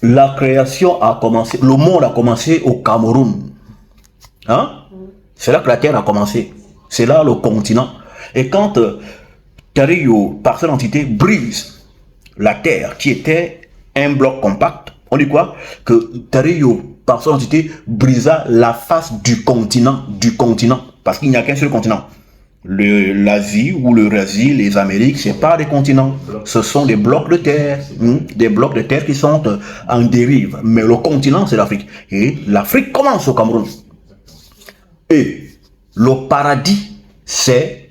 La création a commencé, le monde a commencé au Cameroun. Hein? C'est là que la terre a commencé. C'est là le continent. Et quand Tario, par son entité, brise la terre qui était un bloc compact, on dit quoi? Que Tario, par son entité, brisa la face du continent. Parce qu'il n'y a qu'un seul continent. L'Asie ou l'Eurasie, les Amériques, c'est pas des continents, ce sont des blocs de terre, des blocs de terre qui sont en dérive. Mais le continent, c'est l'Afrique. Et l'Afrique commence au Cameroun. Et le paradis, c'est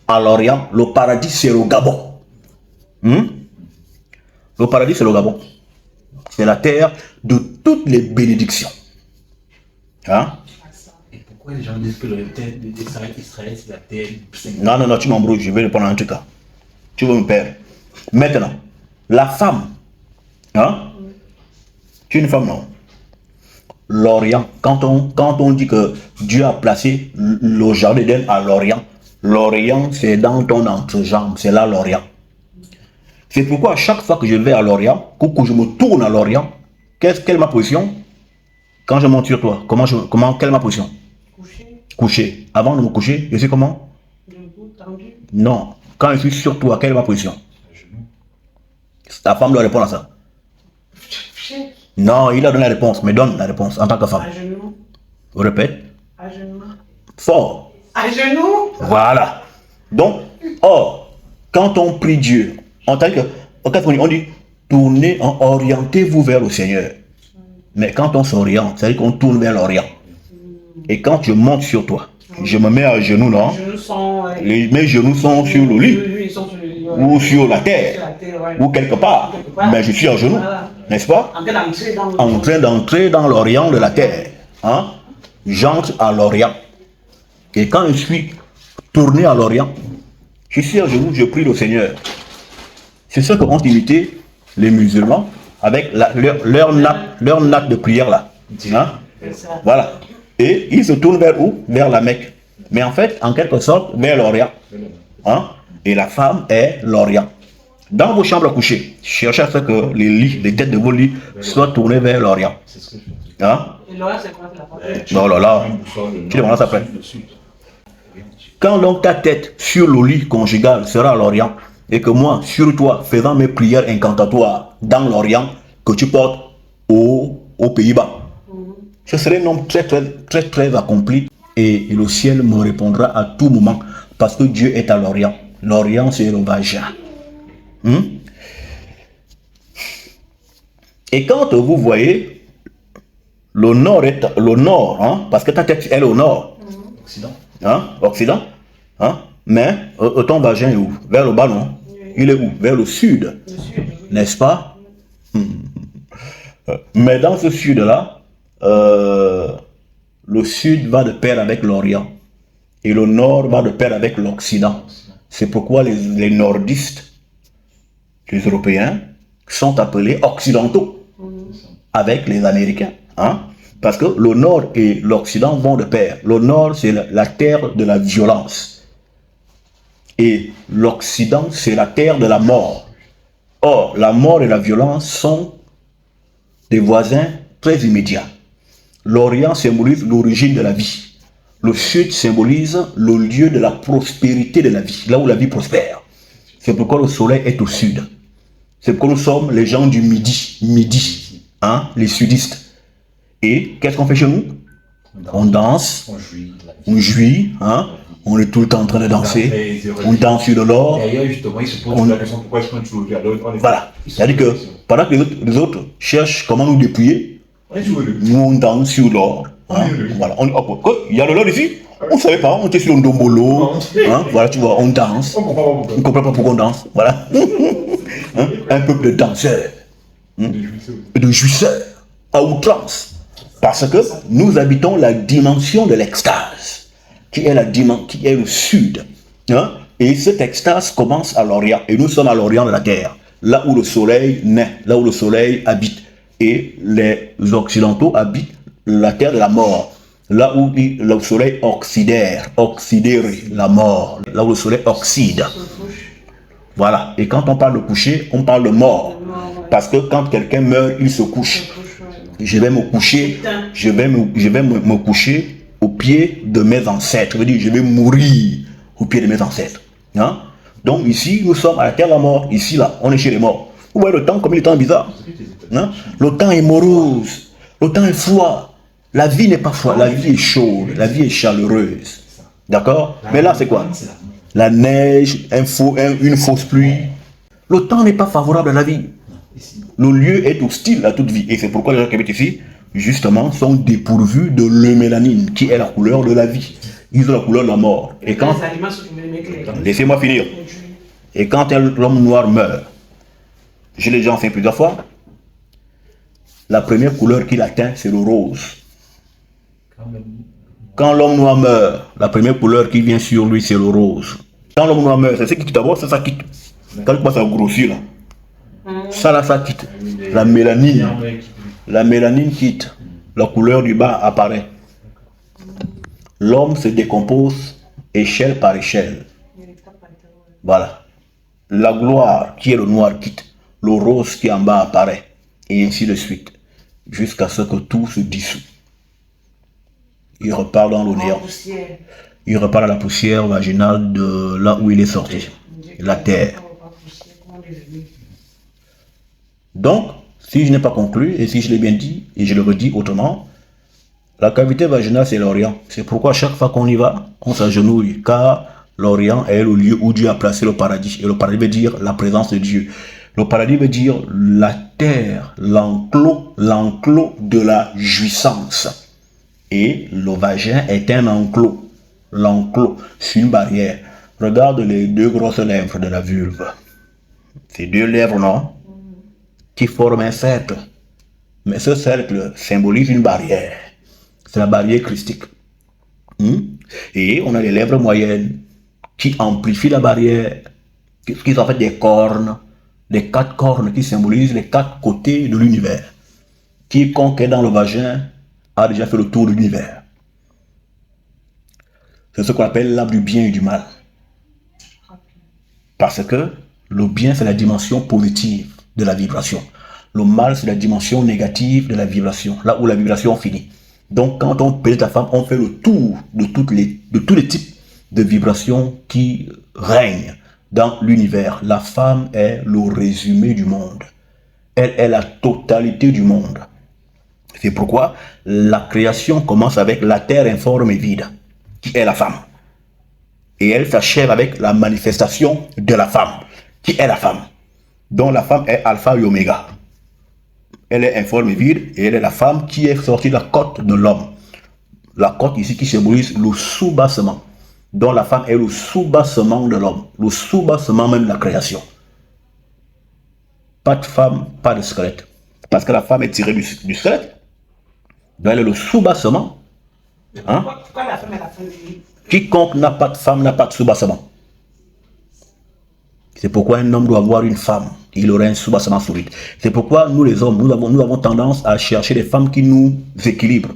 à l'Orient. Le paradis, c'est le Gabon. Le paradis, c'est le Gabon. C'est la terre de toutes les bénédictions. Hein? Les gens disent que la terre d'Israël, c'est la terre du Seigneur. Non, tu m'embrouilles, je vais répondre à un truc là. Tu veux me perdre. Maintenant, la femme, hein? Tu es une femme, non? L'Orient, quand on dit que Dieu a placé le jardin d'Éden à l'Orient, l'Orient c'est dans ton entrejambe, c'est là l'Orient. C'est pourquoi à chaque fois que je vais à l'Orient, que je me tourne à l'Orient, quelle est ma position? Quand je monte sur toi, quelle est ma position? Couché. Avant de me coucher, je sais comment? Debout, tendu. Non. Quand je suis sur toi, quelle est ma position? Ta femme doit répondre à ça. Non, il a donné la réponse, mais donne la réponse en tant que femme. À genoux. Répète. À genoux. Fort. À genoux. Voilà. Donc, quand on prie Dieu, on dit tournez, orientez-vous vers le Seigneur. Mais quand on s'oriente, c'est-à-dire qu'on tourne vers l'Orient. Et quand je monte sur toi, je me mets à genoux, non? Mes genoux sont sur le lit. Ou sur la terre. Ou quelque part. Mais je suis à genoux. N'est-ce pas? En train d'entrer dans l'Orient de la terre. Hein? J'entre à l'Orient. Et quand je suis tourné à l'Orient, je suis à genoux, je prie le Seigneur. C'est ce qu'ont imité les musulmans avec leur natte de prière là. Hein? Voilà. Et ils se tournent vers où? Vers la Mecque. Mais en fait, en quelque sorte, vers l'Orient. Hein? Et la femme est l'Orient. Dans vos chambres à coucher, cherchez à ce que les têtes de vos lits soient tournées vers l'Orient. Hein? Et l'Orient, c'est quoi? Non, là, tu demandes ça après. Quand donc ta tête sur le lit conjugal sera à l'Orient, et que moi, sur toi, faisant mes prières incantatoires dans l'Orient, que tu portes aux Pays-Bas, je serai un homme très accompli, et le ciel me répondra à tout moment, parce que Dieu est à l'Orient. L'Orient, c'est le vagin. Et quand vous voyez, le nord, hein, parce que ta tête est au nord, Occident, hein, mais ton vagin est où? Vers le bas, non? Il est où? Vers le sud, n'est-ce pas? Mais dans ce sud-là, le sud va de pair avec l'Orient et le nord va de pair avec l'Occident. C'est pourquoi les nordistes, les Européens, sont appelés occidentaux avec les Américains. Hein? Parce que le nord et l'Occident vont de pair. Le nord, c'est la terre de la violence. Et l'Occident, c'est la terre de la mort. Or, la mort et la violence sont des voisins très immédiats. L'Orient symbolise l'origine de la vie. Le Sud symbolise le lieu de la prospérité de la vie, là où la vie prospère. C'est pourquoi le soleil est au sud. C'est pourquoi nous sommes les gens du midi, hein, les sudistes. Et qu'est-ce qu'on fait chez nous? On danse, on jouit, hein, on est tout le temps en train de danser, on danse sur de l'or. D'ailleurs, justement, ils se posent la question pourquoi est-ce qu'on joue. Voilà. C'est-à-dire que pendant que les autres cherchent comment nous dépouiller, nous on danse sur l'or. Hein, voilà. Il y a de l'or ici, on ne savait pas, on était sur un dombolo. Hein, voilà, tu vois, on danse. On ne comprend pas pourquoi on danse. Voilà. Hein, un peuple de danseurs, de jouisseurs, à outrance. Parce que nous habitons la dimension de l'extase, qui est le sud. Hein? Et cette extase commence à l'Orient. Et nous sommes à l'Orient de la terre, là où le soleil naît, là où le soleil habite. Et les Occidentaux habitent la terre de la mort, là où le soleil oxydère la mort, là où le soleil oxyde. Voilà. Et quand on parle de coucher, on parle de mort. Parce que quand quelqu'un meurt, il se couche. Je vais me coucher, je vais me coucher au pied de mes ancêtres. Je veux dire, je vais mourir au pied de mes ancêtres. Hein? Donc ici, nous sommes à la terre de la mort. Ici, là, on est chez les morts. Vous voyez le temps, comme il est temps bizarre. Hein? Le temps est morose. Le temps est froid. La vie n'est pas froide. La vie est chaude. La vie est chaleureuse. D'accord? Mais là, c'est quoi? La neige, une fausse pluie. Le temps n'est pas favorable à la vie. Le lieu est hostile à toute vie. Et c'est pourquoi les gens qui habitent ici, justement, sont dépourvus de l'eumélanine, qui est la couleur de la vie. Ils ont la couleur de la mort. Et quand... Laissez-moi finir. Et quand l'homme noir meurt, je l'ai déjà enseigné plusieurs fois, la première couleur qu'il atteint, c'est le rose. Quand l'homme noir meurt, la première couleur qui vient sur lui, c'est le rose. Quand l'homme noir meurt, c'est ce qui quitte d'abord, c'est ça qui quitte. Quand il commence à grossir, là. Ça là, ça quitte. La mélanine quitte. La couleur du bas apparaît. L'homme se décompose échelle par échelle. Voilà. La gloire qui est le noir quitte. Le rose qui est en bas apparaît. Et ainsi de suite. Jusqu'à ce que tout se dissout. Il repart dans le néant. Il repart à la poussière vaginale de là où il est sorti. La terre. Donc, si je n'ai pas conclu, et si je l'ai bien dit, et je le redis autrement, la cavité vaginale, c'est l'Orient. C'est pourquoi chaque fois qu'on y va, on s'agenouille, car l'Orient est le lieu où Dieu a placé le paradis. Et le paradis veut dire la présence de Dieu. Le paradis veut dire la terre, l'enclos de la jouissance. Et le vagin est un enclos. L'enclos, c'est une barrière. Regarde les deux grosses lèvres de la vulve. Ces deux lèvres, non? Qui forment un cercle. Mais ce cercle symbolise une barrière. C'est la barrière christique. Et on a les lèvres moyennes qui amplifient la barrière, qui sont en fait des cornes, les 4 cornes qui symbolisent les 4 côtés de l'univers. Quiconque est dans le vagin a déjà fait le tour de l'univers. C'est ce qu'on appelle l'arbre du bien et du mal. Parce que le bien, c'est la dimension positive de la vibration. Le mal, c'est la dimension négative de la vibration, là où la vibration finit. Donc, quand on pénètre la femme, on fait le tour de tous les types de vibrations qui règnent dans l'univers. La femme est le résumé du monde. Elle est la totalité du monde. C'est pourquoi la création commence avec la terre informe et vide, qui est la femme. Et elle s'achève avec la manifestation de la femme, qui est la femme. Donc la femme est alpha et oméga. Elle est informe et vide, et elle est la femme qui est sortie de la côte de l'homme. La côte ici qui symbolise le sous-bassement. Donc la femme est le sous-bassement de l'homme, le sous-bassement même de la création. Pas de femme, pas de squelette. Parce que la femme est tirée du squelette. Donc elle est le sous-bassement. Hein? Pourquoi la femme est la fin du livre? Quiconque n'a pas de femme n'a pas de sous-bassement. C'est pourquoi un homme doit avoir une femme. Il aurait un sous-bassement solide. C'est pourquoi nous les hommes, nous avons tendance à chercher des femmes qui nous équilibrent.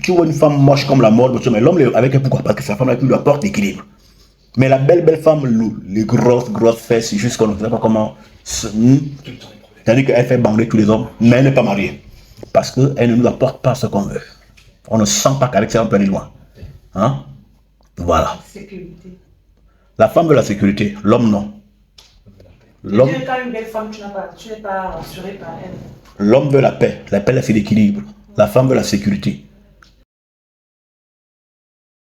Tu vois une femme moche comme la mort, mais l'homme avec elle, pourquoi? Parce que sa femme lui apporte l'équilibre. Mais la belle femme, les grosses fesses, jusqu'à on ne sait pas comment. C'est-à-dire qu'elle fait bander tous les hommes, mais elle n'est pas mariée. Parce qu'elle ne nous apporte pas ce qu'on veut. On ne sent pas qu'avec ça on peut aller loin. Hein? Voilà. Sécurité. La femme veut la sécurité, l'homme non. L'homme, Quand une belle femme, tu n'es pas rassuré par elle. l'homme veut la paix, c'est l'équilibre. La femme veut la sécurité.